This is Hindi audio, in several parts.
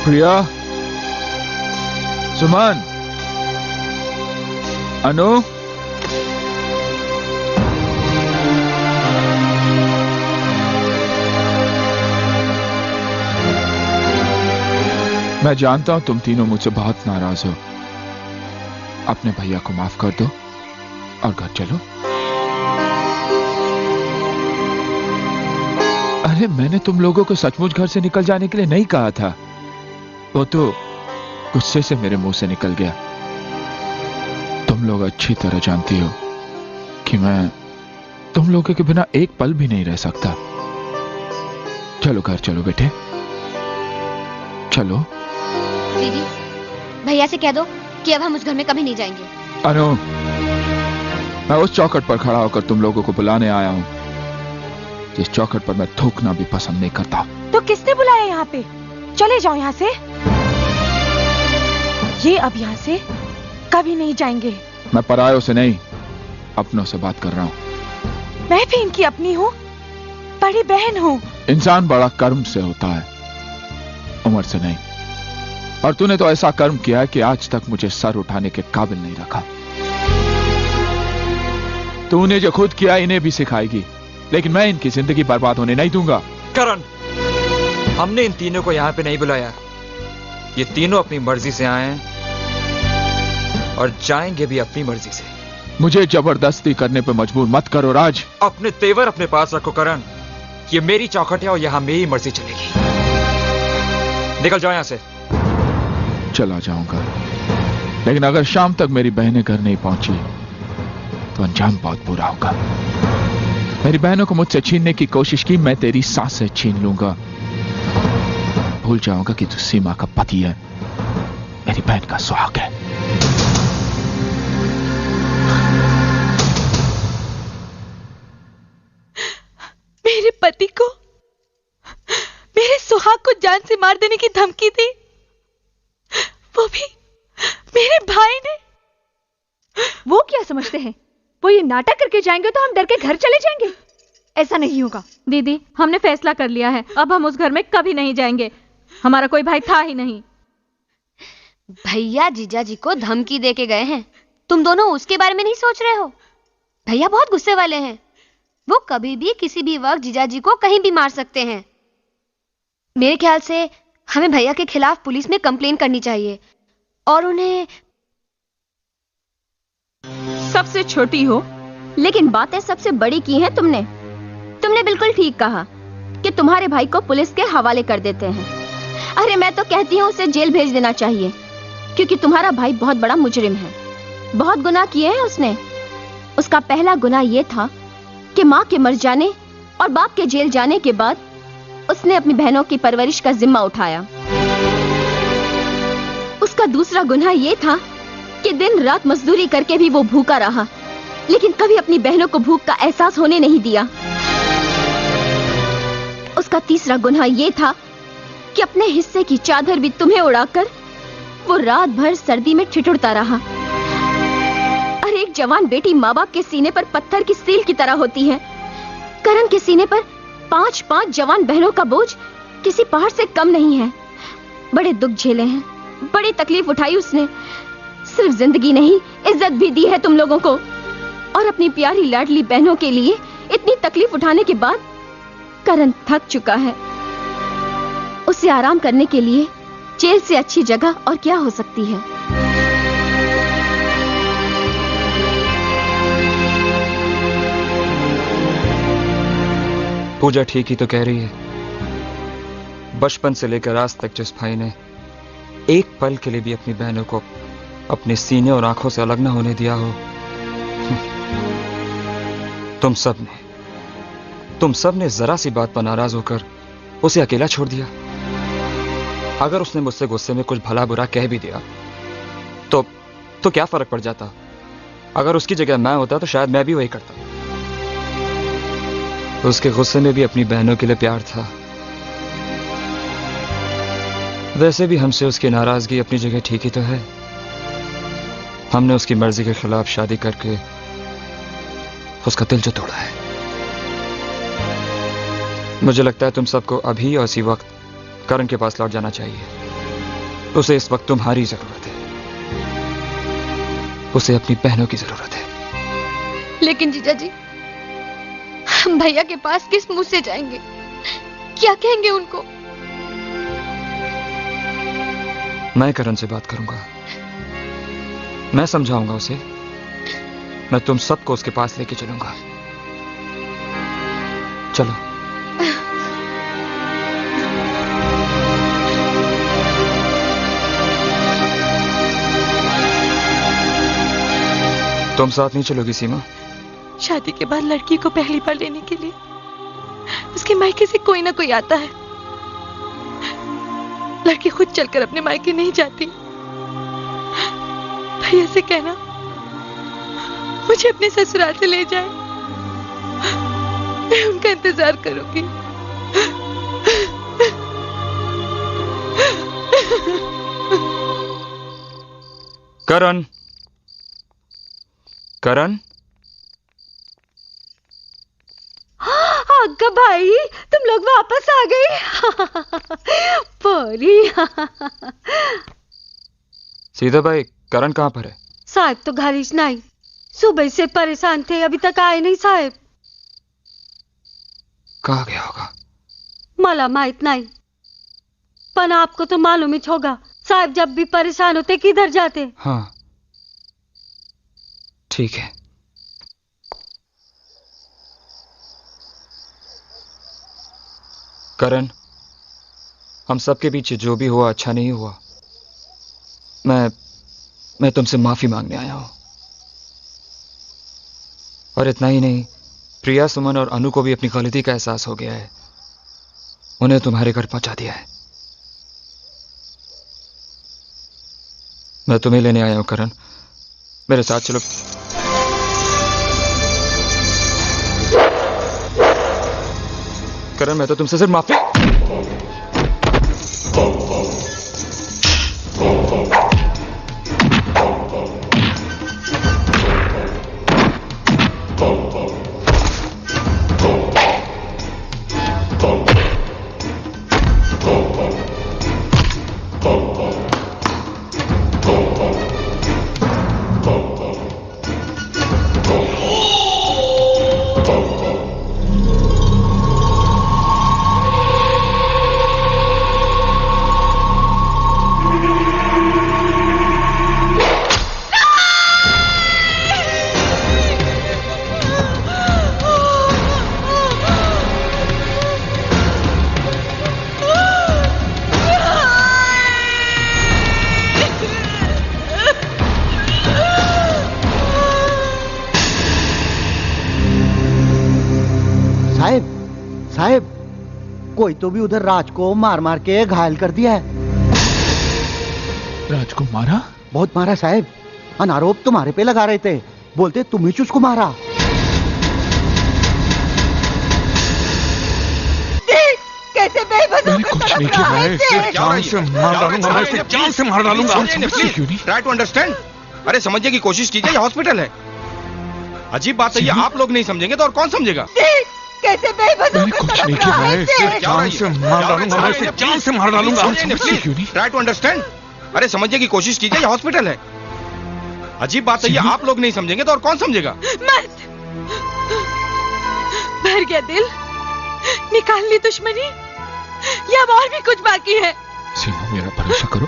प्रिया, सुमन, अनु, मैं जानता हूं तुम तीनों मुझसे बहुत नाराज हो। अपने भैया को माफ कर दो और घर चलो। अरे मैंने तुम लोगों को सचमुच घर से निकल जाने के लिए नहीं कहा था, वो तो गुस्से से मेरे मुंह से निकल गया। तुम लोग अच्छी तरह जानती हो कि मैं तुम लोगों के बिना एक पल भी नहीं रह सकता। चलो घर चलो बेटे, चलो। दीदी, भैया से कह दो कि अब हम उस घर में कभी नहीं जाएंगे। अनु, मैं उस चौखट पर खड़ा होकर तुम लोगों को बुलाने आया हूं जिस चौखट पर मैं थूकना भी पसंद नहीं करता। तो किसने बुलाया यहाँ पे? चले जाओ यहाँ से। ये अब यहाँ से कभी नहीं जाएंगे। मैं परायों से नहीं, अपनों से बात कर रहा हूं। मैं भी इनकी अपनी हूँ, बड़ी बहन हूँ। इंसान बड़ा कर्म से होता है, उम्र से नहीं। और तूने तो ऐसा कर्म किया है कि आज तक मुझे सर उठाने के काबिल नहीं रखा। तूने जो खुद किया इन्हें भी सिखाएगी, लेकिन मैं इनकी जिंदगी बर्बाद होने नहीं दूंगा। करण, हमने इन तीनों को यहाँ पे नहीं बुलाया। ये तीनों अपनी मर्जी से आए हैं और जाएंगे भी अपनी मर्जी से। मुझे जबरदस्ती करने पे मजबूर मत करो राज। अपने तेवर अपने पास रखो करण। ये मेरी चौखट है और यहाँ मेरी मर्जी चलेगी। निकल जाओ यहाँ से। चला जाऊंगा, लेकिन अगर शाम तक मेरी बहनें घर नहीं पहुंची तो अंजाम बहुत बुरा होगा। मेरी बहनों को मुझसे छीनने की कोशिश की, मैं तेरी सांसें छीन लूंगा। भूल जाऊंगा कि तू सीमा का पति है, मेरी बहन का सुहाग है। मेरे पति को, मेरे सुहाग को जान से मार देने की धमकी दी, वो भी मेरे भाई ने। वो क्या समझते हैं? वो ये नाटक करके जाएंगे तो हम डर के घर चले जाएंगे? ऐसा नहीं होगा। दीदी, हमने फैसला कर लिया है, अब हम उस घर में कभी नहीं जाएंगे। हमारा कोई भाई था ही नहीं। भैया जीजा जी को धमकी दे के गए हैं, तुम दोनों उसके बारे में नहीं सोच रहे हो? भैया बहुत गुस्से वाले हैं, वो कभी भी किसी भी वक्त जीजा जी को कहीं भी मार सकते हैं। मेरे ख्याल से हमें भैया के खिलाफ पुलिस में कंप्लेन करनी चाहिए और उन्हें। सबसे छोटी हो लेकिन बातें सबसे बड़ी की हैं तुमने। तुमने बिल्कुल ठीक कहा कि तुम्हारे भाई को पुलिस के हवाले कर देते हैं। अरे मैं तो कहती हूँ उसे जेल भेज देना चाहिए, क्योंकि तुम्हारा भाई बहुत बड़ा मुजरिम है। बहुत गुनाह किए हैं उसने। उसका पहला गुनाह यह था कि माँ के मर जाने और बाप के जेल जाने के बाद उसने अपनी बहनों की परवरिश का जिम्मा उठाया। उसका दूसरा गुनाह यह था कि दिन रात मजदूरी करके भी वो भूखा रहा, लेकिन कभी अपनी बहनों को भूख का एहसास होने नहीं दिया। उसका तीसरा गुनाह यह था कि अपने हिस्से की चादर भी तुम्हें उड़ाकर वो रात भर सर्दी में ठिठुरता रहा। अरे एक जवान बेटी माँ बाप के सीने पर पत्थर की सील की तरह होती है। करण के सीने पर 5-5 जवान बहनों का बोझ किसी पहाड़ से कम नहीं है। बड़े दुख झेले हैं, बड़ी तकलीफ उठाई उसने। सिर्फ जिंदगी नहीं, इज्जत भी दी है तुम लोगों को। और अपनी प्यारी लाडली बहनों के लिए इतनी तकलीफ उठाने के बाद करण थक चुका है। उसे आराम करने के लिए जेल से अच्छी जगह और क्या हो सकती है। पूजा ठीक ही तो कह रही है। बचपन से लेकर आज तक जिस भाई ने एक पल के लिए भी अपनी बहनों को अपने सीने और आंखों से अलग न होने दिया हो, तुम सब ने जरा सी बात पर नाराज होकर उसे अकेला छोड़ दिया। अगर उसने मुझसे गुस्से में कुछ भला बुरा कह भी दिया तो क्या फर्क पड़ जाता? अगर उसकी जगह मैं होता तो शायद मैं भी वही करता। उसके गुस्से में भी अपनी बहनों के लिए प्यार था। वैसे भी हमसे उसकी नाराजगी अपनी जगह ठीक ही तो है। हमने उसकी मर्जी के खिलाफ शादी करके उसका दिल जो तोड़ा है। मुझे लगता है तुम सबको अभी और इसी वक्त करण के पास लौट जाना चाहिए। उसे इस वक्त तुम्हारी जरूरत है, उसे अपनी बहनों की जरूरत है। लेकिन जीजा जी, हम भैया के पास किस मुंह से जाएंगे? क्या कहेंगे उनको? मैं करण से बात करूंगा, मैं समझाऊंगा उसे, मैं तुम सबको उसके पास लेके चलूंगा। चलो। तुम साथ नहीं चलोगी सीमा? शादी के बाद लड़की को पहली बार लेने के लिए उसके मायके से कोई ना कोई आता है। लड़की खुद चलकर अपने मायके नहीं जाती। भैया से कहना मुझे अपने ससुराल से ले जाए, मैं उनका इंतजार करूंगी। करण, करण। अग्गा भाई, तुम लोग वापस आ गए। परी। सीधा भाई, करण कहां पर है? साहब तो घर ही नहीं, सुबह से परेशान थे, अभी तक आए नहीं साहब। कहाँ गया होगा? मला माहित नहीं, पर आपको तो मालूम ही होगा, साहब जब भी परेशान होते किधर जाते। हाँ ठीक है। करण, हम सबके बीच जो भी हुआ अच्छा नहीं हुआ। मैं तुमसे माफी मांगने आया हूं। और इतना ही नहीं, प्रिया, सुमन और अनु को भी अपनी गलती का एहसास हो गया है। उन्हें तुम्हारे घर पहुंचा दिया है। मैं तुम्हें लेने आया हूं करण, मेरे साथ चलो। करण, मैं तो तुमसे सिर्फ माफी। साहब, कोई तो भी उधर राज को मार मार के घायल कर दिया है। राज को मारा? बहुत मारा साहब, अनारोप तुम्हारे पे लगा रहे थे, बोलते तुम ही उसको मारा। कैसे मैंने कुछ नहीं किया है, जान से मार डालूंगा, मैं इसे जान से मार डालूंगा। Try to understand. अरे समझने की कोशिश कीजिए, ये हॉस्पिटल है। अजीब बात है, ये आप लोग नहीं समझेंगे तो और कौन समझेगा? कैसे मैंने कुछ नहीं किया है, जान से मार डालूंगा, मैं इसे जान से मार डालूंगा। Try to understand. अरे समझने की कोशिश कीजिए, ये हॉस्पिटल है। अजीब बात है, ये आप लोग नहीं समझेंगे तो और कौन समझेगा? मत, भर गया दिल, निकाल ली दुश्मनी, या और भी कुछ बाकी है? सीमा, मेरा भरोसा करो,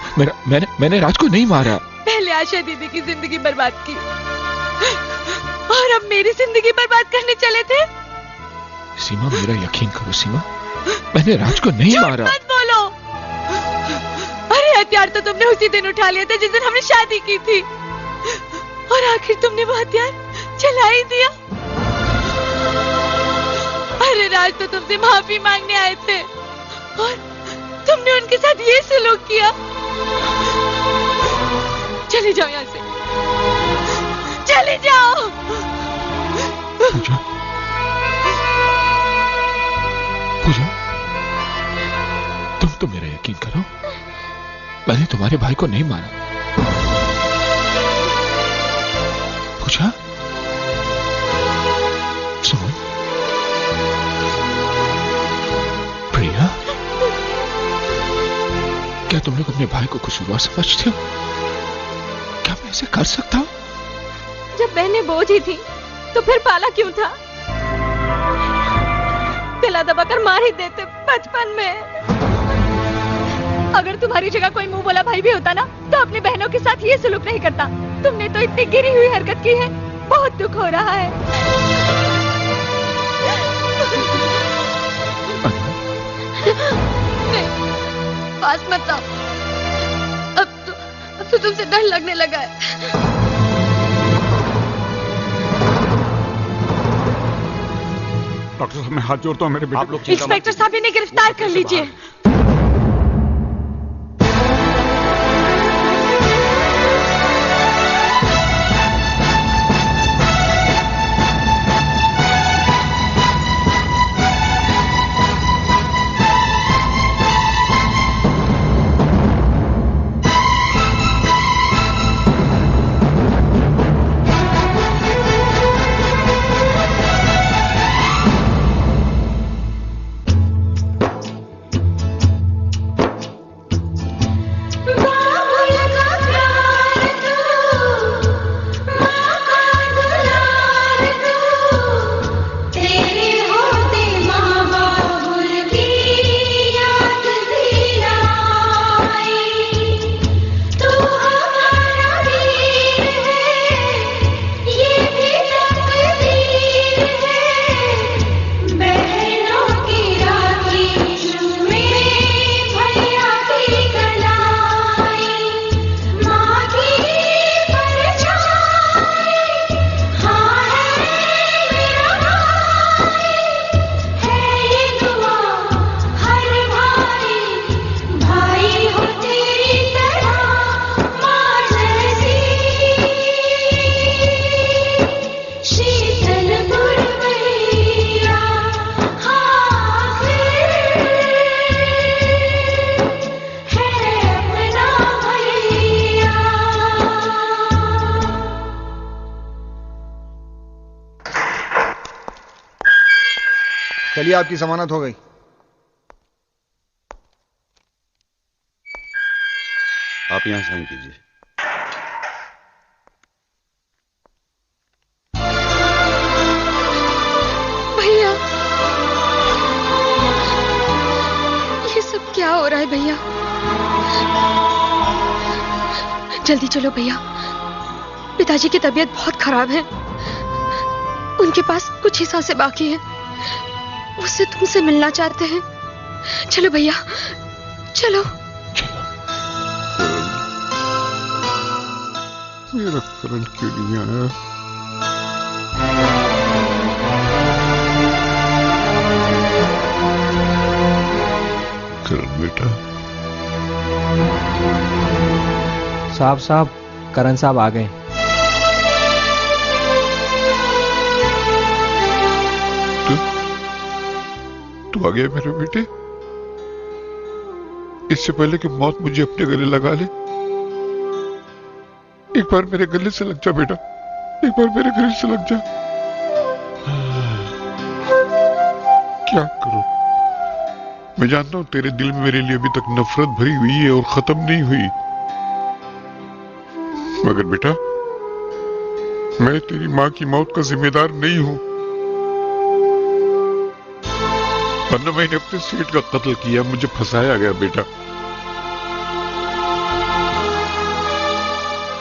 मैंने राज को नहीं मारा। पहले आशा दीदी की जिंदगी बर्बाद की और अब मेरी जिंदगी बर्बाद करने चले थे। सीमा, मेरा यकीन करो सीमा, मैंने राज को नहीं मारा। मत बोलो। अरे हथियार तो तुमने उसी दिन उठा लिया था जिस दिन हमने शादी की थी, और आखिर तुमने वो हथियार चला ही दिया। अरे राज तो तुमसे माफी मांगने आए थे और तुमने उनके साथ ये सलूक किया। चले जाओ यहाँ से, चले जाओ। पूजा, पूजा, तुम तो मेरा यकीन करो, मैंने तुम्हारे भाई को नहीं मारा। पूजा, सुमन, प्रिया, क्या क्या तुम लोग अपने भाई को कसूरवार समझते हो? क्या मैं ऐसे कर सकता हूँ? जब बहनें बोझ ही थी तो फिर पाला क्यों था? दिला दबाकर मार ही देते बचपन में। अगर तुम्हारी जगह कोई मुंह बोला भाई भी होता ना तो अपनी बहनों के साथ ये सलूक नहीं करता। तुमने तो इतनी गिरी हुई हरकत की है, बहुत दुख हो रहा है। पास मत आओ, अब तो तुमसे डर लगने लगा है। डॉक्टर साहब मैं हाथ जोड़ता हूँ, मेरे बेटे आप लोग इंस्पेक्टर साहब इन्हें गिरफ्तार कर लीजिए। चलिए आपकी जमानत हो गई। आप यहां साइन कीजिए। भैया, ये सब क्या हो रहा है भैया? जल्दी चलो भैया, पिताजी की तबीयत बहुत खराब है। उनके पास कुछ ही सांसें बाकी हैं। उससे तुमसे मिलना चाहते हैं। चलो भैया, चलो। मेरा करण क्यों नहीं आया? करण बेटा। साहब करण साहब आ गए। तू आ गया मेरे बेटे? इससे पहले कि मौत मुझे अपने गले लगा ले, एक बार मेरे गले से लग जा बेटा, एक बार मेरे गले से लग जा। क्या करूं? मैं जानता हूं तेरे दिल में मेरे लिए अभी तक नफरत भरी हुई है और खत्म नहीं हुई, मगर बेटा मैं तेरी मां की मौत का जिम्मेदार नहीं हूं। वरना मैंने अपने सेठ का कत्ल किया, मुझे फंसाया गया बेटा।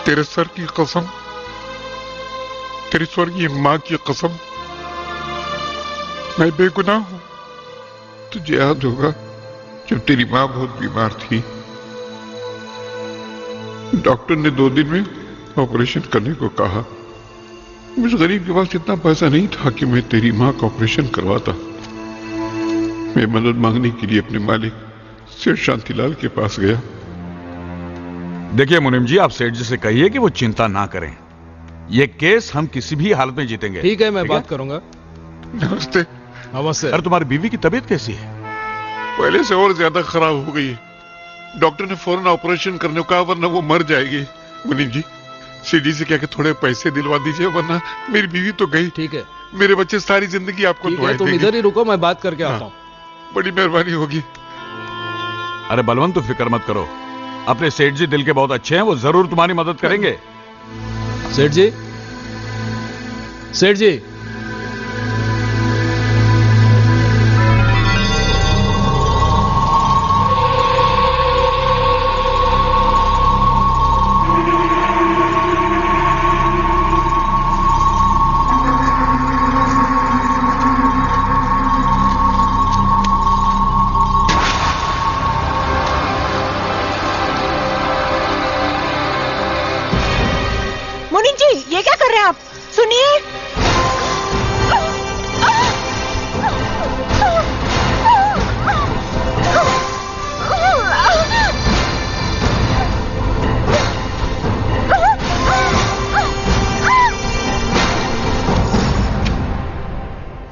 तेरे सर की कसम, तेरी स्वर्गीय मां की कसम, मैं बेगुनाह हूं। तुझे याद होगा जब तेरी मां बहुत बीमार थी, डॉक्टर ने 2 दिन में ऑपरेशन करने को कहा। मुझ गरीब के पास इतना पैसा नहीं था कि मैं तेरी मां का ऑपरेशन करवाता। मैं मदद मांगने के लिए अपने मालिक सेठ शांतिलाल के पास गया। देखिए मुनीम जी, आप सेठ जी से कहिए कि वो चिंता ना करें। ये केस हम किसी भी हालत में जीतेंगे। ठीक है, मैं बात करूंगा। नमस्ते। नमस्ते। अरे तुम्हारी बीवी की तबीयत कैसी है? पहले से और ज्यादा खराब हो गई है। डॉक्टर ने फौरन ऑपरेशन करने को कहा, वरना वो मर जाएगी। मुनीम जी, सीडी से क्या थोड़े पैसे दिलवा दीजिए, वरना मेरी बीवी तो गई। ठीक है। मेरे बच्चे सारी जिंदगी आपको दुआएं देंगे। तुम इधर ही रुको, मैं बात करके आता हूँ। बड़ी मेहरबानी होगी। अरे बलवंत, तो फिक्र मत करो, अपने सेठ जी दिल के बहुत अच्छे हैं, वो जरूर तुम्हारी मदद करेंगे। सेठ जी, सेठ जी, ये क्या कर रहे हैं आप? सुनिए।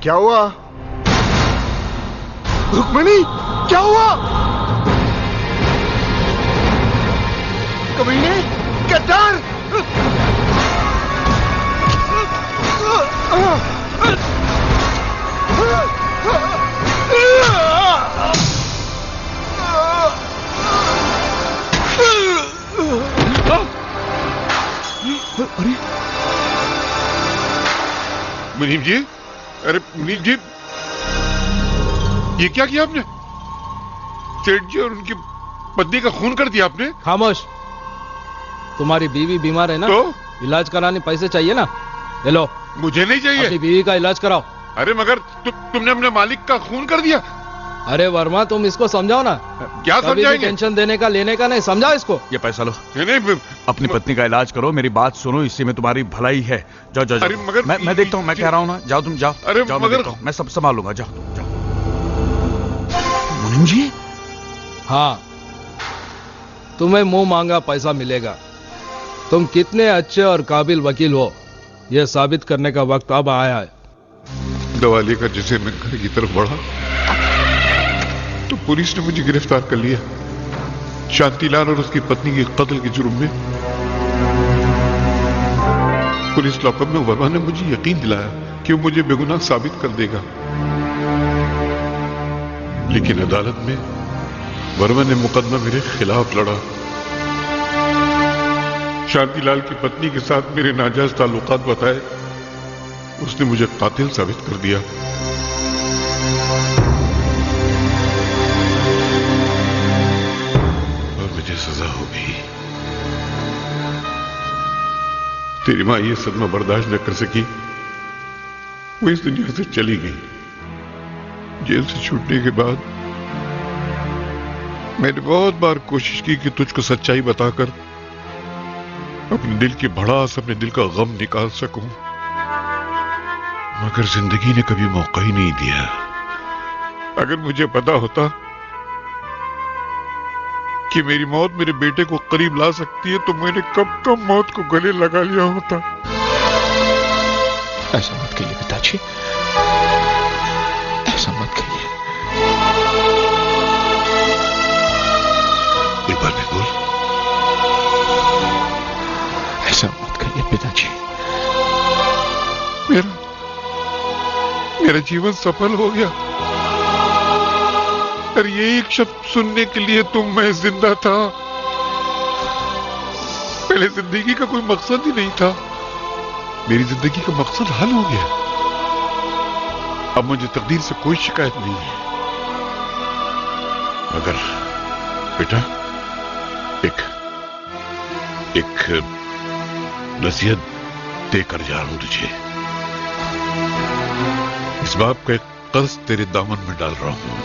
क्या हुआ रुक्मिणी? क्या हुआ? कमीने, गद्दार! अरे मुनीम जी, अरे मुनीम जी, ये क्या किया आपने? सेठ जी और उनकी पत्नी का खून कर दिया आपने? खामोश। तुम्हारी बीवी बीमार है ना, तो इलाज कराने पैसे चाहिए ना, ले लो। मुझे नहीं चाहिए। अपनी बीवी का इलाज कराओ। अरे मगर तुमने अपने मालिक का खून कर दिया। अरे वर्मा, तुम इसको समझाओ ना। क्या समझाएंगे? टेंशन देने का लेने का नहीं, समझाओ इसको। ये पैसा लो। नहीं, अपनी पत्नी का इलाज करो, मेरी बात सुनो, इसी में तुम्हारी भलाई है। जाओ जाओ, अरे मगर मैं देखता हूँ, मैं कह रहा हूँ ना, जाओ तुम जाओ। अरे जाओ, मगर मैं सब संभाल लूंगा, जाओ जाओ। मुनीम जी? हाँ, तुम्हें मुंह मांगा पैसा मिलेगा। तुम कितने अच्छे और काबिल वकील हो, यह साबित करने का वक्त अब आया है। दवा लेकर जैसे मैं घर की तरफ बढ़ा तो पुलिस ने मुझे गिरफ्तार कर लिया, शांतिलाल और उसकी पत्नी के कत्ल के जुर्म में। पुलिस लॉकअप में वर्मा ने मुझे यकीन दिलाया कि वो मुझे बेगुनाह साबित कर देगा, लेकिन अदालत में वर्मा ने मुकदमा मेरे खिलाफ लड़ा। शांतिलाल की पत्नी के साथ मेरे नाजायज ताल्लुकात बताए, उसने मुझे कातिल साबित कर दिया। और मुझे सजा हो गई। तेरी मां ये सदमा बर्दाश्त न कर सकी, वो इस दुनिया से चली गई। जेल से छूटने के बाद मैंने बहुत बार कोशिश की कि तुझको सच्चाई बताकर अपने दिल की भड़ास, अपने दिल का गम निकाल सकूं, मगर जिंदगी ने कभी मौका ही नहीं दिया। अगर मुझे पता होता कि मेरी मौत मेरे बेटे को करीब ला सकती है तो मैंने कब कब मौत को गले लगा लिया होता। ऐसा मत कहिए पिताजी, ऐसा मत कहिए। एक बार भी बोल। ऐसा मत कहिए पिताजी। मेरा जीवन सफल हो गया। और ये एक शब्द सुनने के लिए तुम मैं जिंदा था। पहले जिंदगी का कोई मकसद ही नहीं था, मेरी जिंदगी का मकसद हल हो गया। अब मुझे तकदीर से कोई शिकायत नहीं है। मगर बेटा, एक नसीहत देकर जा रहा हूं तुझे। इस बाप का एक कर्ज तेरे दामन में डाल रहा हूं।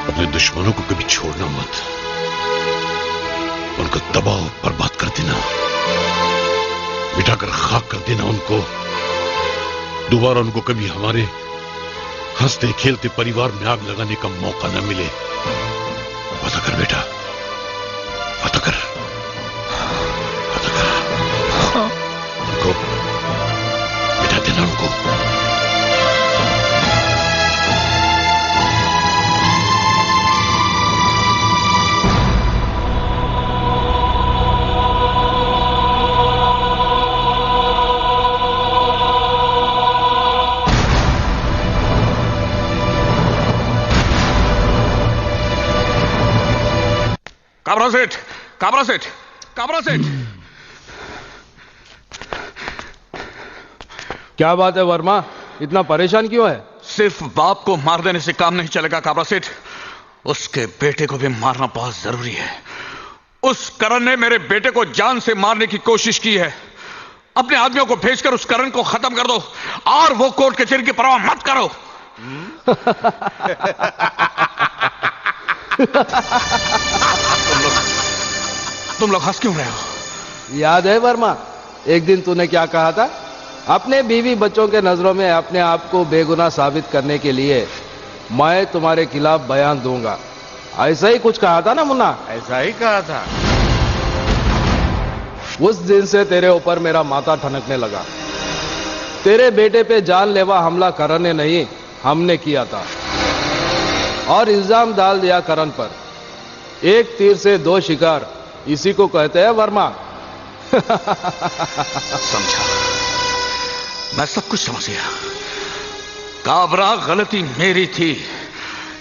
अपने दुश्मनों को कभी छोड़ना मत, उनको तबाह बर्बाद कर देना, मिटाकर खाक कर देना उनको। दोबारा उनको कभी हमारे हंसते खेलते परिवार में आग लगाने का मौका न मिले। पता कर बेटा, पता कर, पता कर। उनको मिटा देना उनको। काबरा सेठ, काबरा सेठ, काबरा सेठ। क्या बात है वर्मा, इतना परेशान क्यों है? सिर्फ बाप को मार देने से काम नहीं चलेगा काबरा सेठ, उसके बेटे को भी मारना बहुत जरूरी है। उस करण ने मेरे बेटे को जान से मारने की कोशिश की है। अपने आदमियों को भेजकर उस करण को खत्म कर दो और वो कोर्ट कचहरी की परवाह मत करो। तुम लोग हंस क्यों रहे हो? याद है वर्मा, एक दिन तूने क्या कहा था? अपने बीवी बच्चों के नजरों में अपने आप को बेगुनाह साबित करने के लिए मैं तुम्हारे खिलाफ बयान दूंगा, ऐसा ही कुछ कहा था ना मुन्ना? ऐसा ही कहा था। उस दिन से तेरे ऊपर मेरा माथा ठनकने लगा। तेरे बेटे पे जानलेवा हमला करण ने नहीं, हमने किया था और इल्जाम डाल दिया करण पर। एक तीर से दो शिकार, इसी को कहते हैं वर्मा। समझा, मैं सब कुछ समझ गया। काबरा, गलती मेरी थी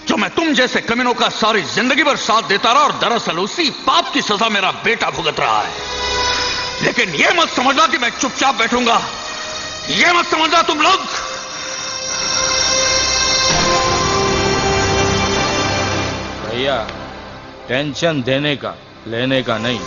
जो मैं तुम जैसे कमीनों का सारी जिंदगी भर साथ देता रहा और दरअसल उसी पाप की सजा मेरा बेटा भुगत रहा है। लेकिन यह मत समझना कि मैं चुपचाप बैठूंगा, यह मत समझना तुम लोग। भैया, टेंशन देने का, लेने का नहीं।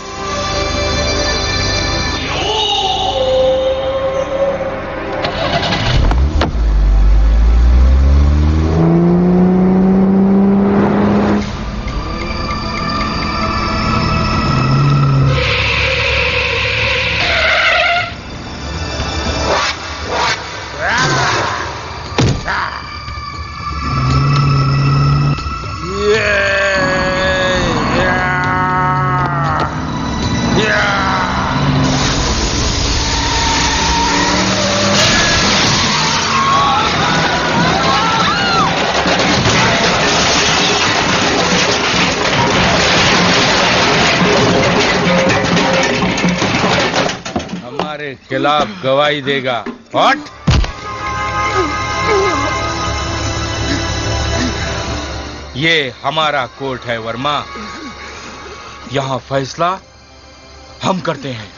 खिलाफ गवाही देगा। हट! ये हमारा कोर्ट है वर्मा, यहां फैसला हम करते हैं।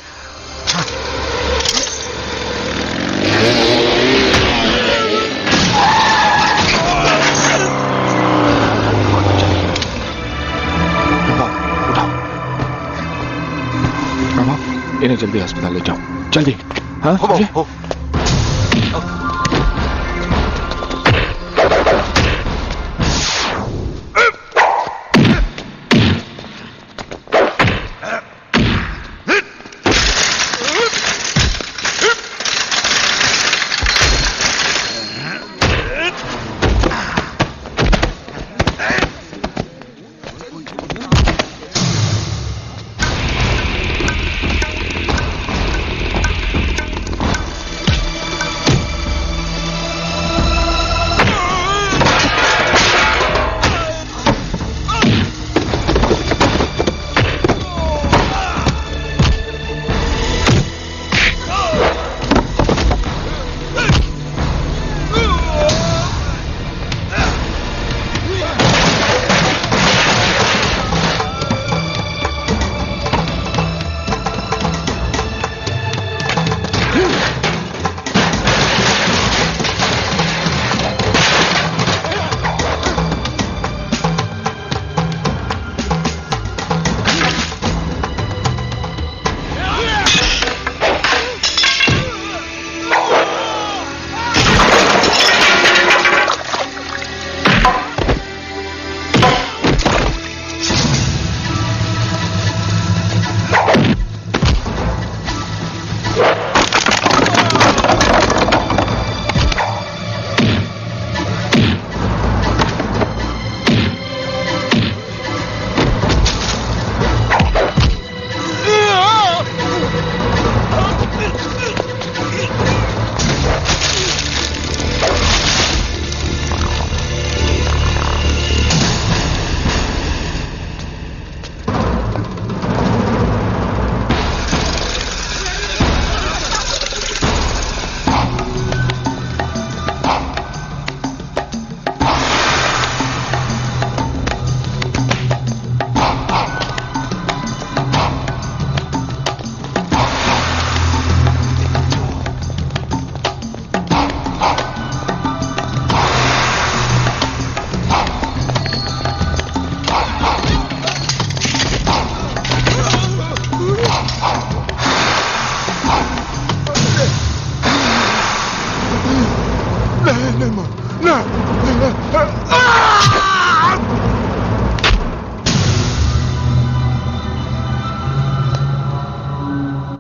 इन्हें जल्दी अस्पताल ले जाओ, जल्दी। हाँ, हो। हाँ।